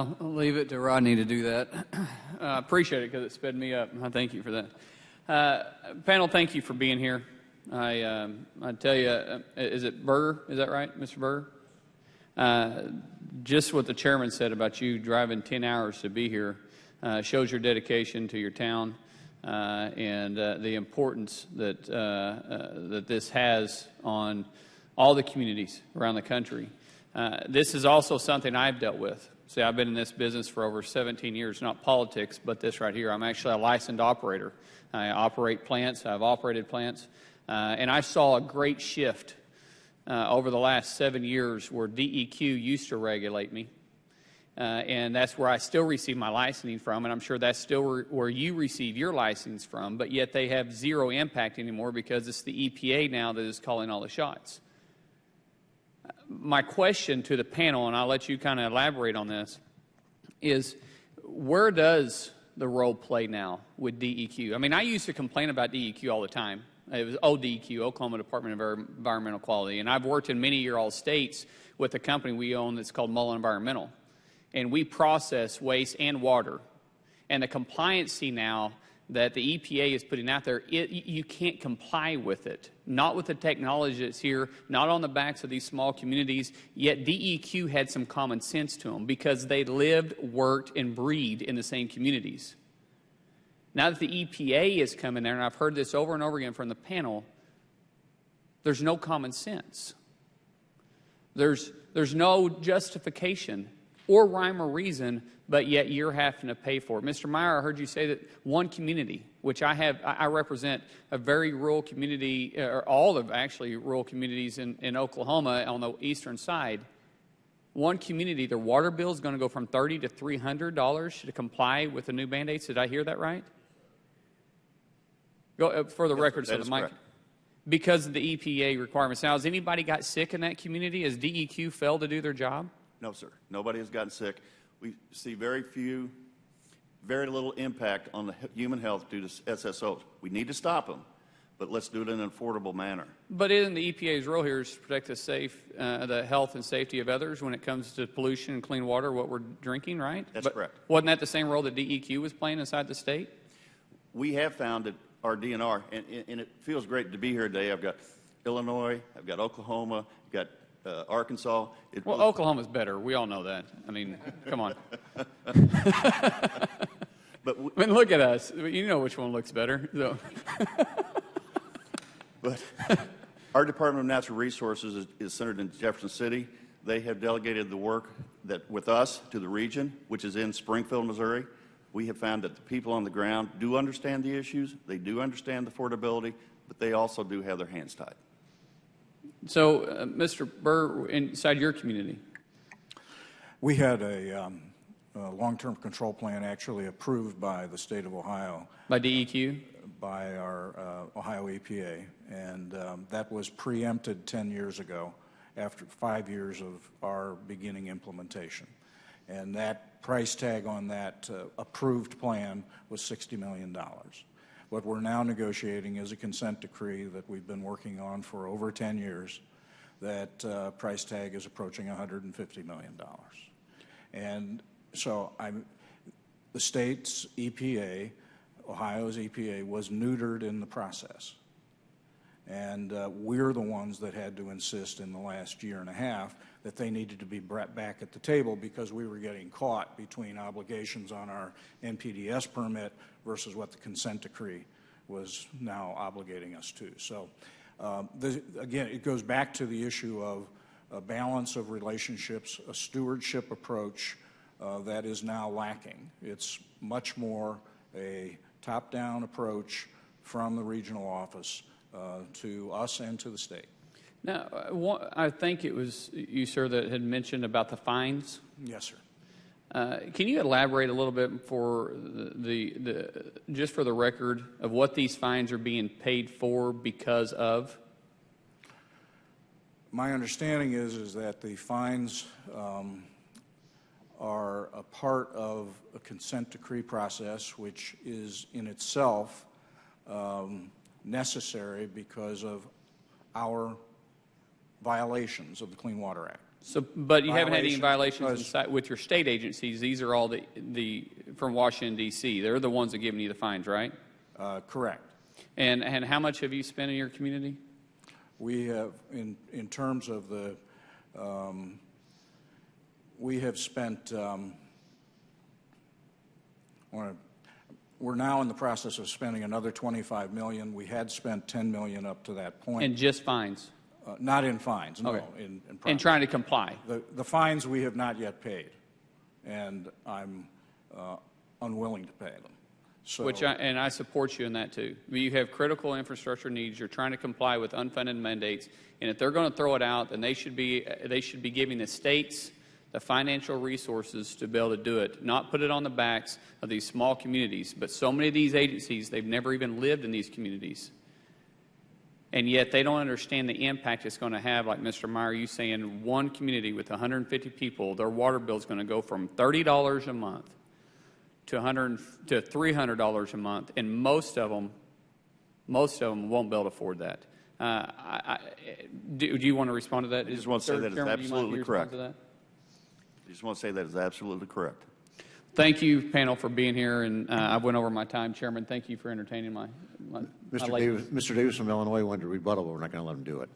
I'll leave it to Rodney to do that. I appreciate it because it sped me up. I thank you for that. Panel, thank you for being here. I tell you, is it Berger? Is that right, Mr. Berger? Just what the chairman said about you driving 10 hours to be here shows your dedication to your town and the importance that that this has on all the communities around the country. This is also something I've dealt with. See, I've been in this business for over 17 years, not politics, but this right here. I'm actually a licensed operator. I operate plants. I've operated plants. And I saw a great shift over the last 7 years where DEQ used to regulate me. And that's where I still receive my licensing from, and I'm sure that's still where you receive your license from, but yet they have zero impact anymore because it's the EPA now that is calling all the shots. My question to the panel, and I'll let you kind of elaborate on this, is where does the role play now with DEQ? I mean, I used to complain about DEQ all the time. It was ODEQ, Oklahoma Department of Environmental Quality, and I've worked in many of your all states with a company we own that's called Mullin Environmental, and we process waste and water. And the compliancy now that the EPA is putting out there, you can't comply with it. Not with the technology that's here, not on the backs of these small communities, yet DEQ had some common sense to them because they lived, worked, and breathed in the same communities. Now that the EPA is coming there, and I've heard this over and over again from the panel, there's no common sense. There's no justification or rhyme or reason, but yet you're having to pay for it. Mr. Meyer, I heard you say that one community, which I represent a very rural community, or all of actually rural communities in Oklahoma on the eastern side. One community, their water bill is going to go from $30 to $300 to comply with the new mandates. Did I hear that right? Go for the record, so the mic. Correct. Because of the EPA requirements. Now, has anybody got sick in that community? Has DEQ failed to do their job? No, sir. Nobody has gotten sick. We see very little impact on the human health due to SSOs. We need to stop them, but let's do it in an affordable manner. But isn't the EPA's role here is to protect the health and safety of others when it comes to pollution and clean water, what we're drinking, right? That's correct. Wasn't that the same role that DEQ was playing inside the state? We have found that our DNR, and it feels great to be here today. I've got Illinois, I've got Oklahoma, I've got Arkansas. Well, Oklahoma's better. We all know that. I mean, come on. But I mean, look at us. You know which one looks better. So. But our Department of Natural Resources is centered in Jefferson City. They have delegated the work with us to the region, which is in Springfield, Missouri. We have found that the people on the ground do understand the issues. They do understand the affordability, but they also do have their hands tied. So, Mr. Burr, inside your community? We had a long-term control plan actually approved by the state of Ohio. By DEQ? By our Ohio EPA, and that was preempted 10 years ago after 5 years of our beginning implementation. And that price tag on that approved plan was $60 million. What we're now negotiating is a consent decree that we've been working on for over 10 years. That price tag is approaching $150 million. And so the state's EPA, Ohio's EPA, was neutered in the process. And we're the ones that had to insist in the last year and a half that they needed to be brought back at the table because we were getting caught between obligations on our NPDES permit versus what the consent decree was now obligating us to. So again, it goes back to the issue of a balance of relationships, a stewardship approach that is now lacking. It's much more a top-down approach from the regional office to us and to the state. Now, I think it was you, sir, that had mentioned about the fines. Yes, sir. Can you elaborate a little bit for just for the record of what these fines are being paid for because of? My understanding is that the fines are a part of a consent decree process, which is in itself necessary because of our violations of the Clean Water Act. So, but you haven't had any Violations violations with your state agencies. These are all the from Washington, D.C. They're the ones that giving you the fines, right? Correct. And how much have you spent in your community? We have, in terms of the, we have spent, we're now in the process of spending another $25 million. We had spent $10 million up to that point. And just fines? Not in fines, no. Okay. In and trying to comply? The fines we have not yet paid, and I'm unwilling to pay them. So, And I support you in that too. You have critical infrastructure needs. You're trying to comply with unfunded mandates, and if they're going to throw it out, then they should be giving the states the financial resources to be able to do it, not put it on the backs of these small communities. But so many of these agencies, they've never even lived in these communities, and yet they don't understand the impact it's going to have. Like Mr. Meyer, you saying one community with 150 people, their water bill is going to go from $30 a month to $300 a month, and most of them won't be able to afford that. Do you want to respond to that? I just want to say that is absolutely correct. I just want to say that is absolutely correct. Thank you, panel, for being here, and I went over my time. Chairman, thank you for entertaining my Mr. Davis from Illinois wanted to rebuttal, but we're not going to let him do it.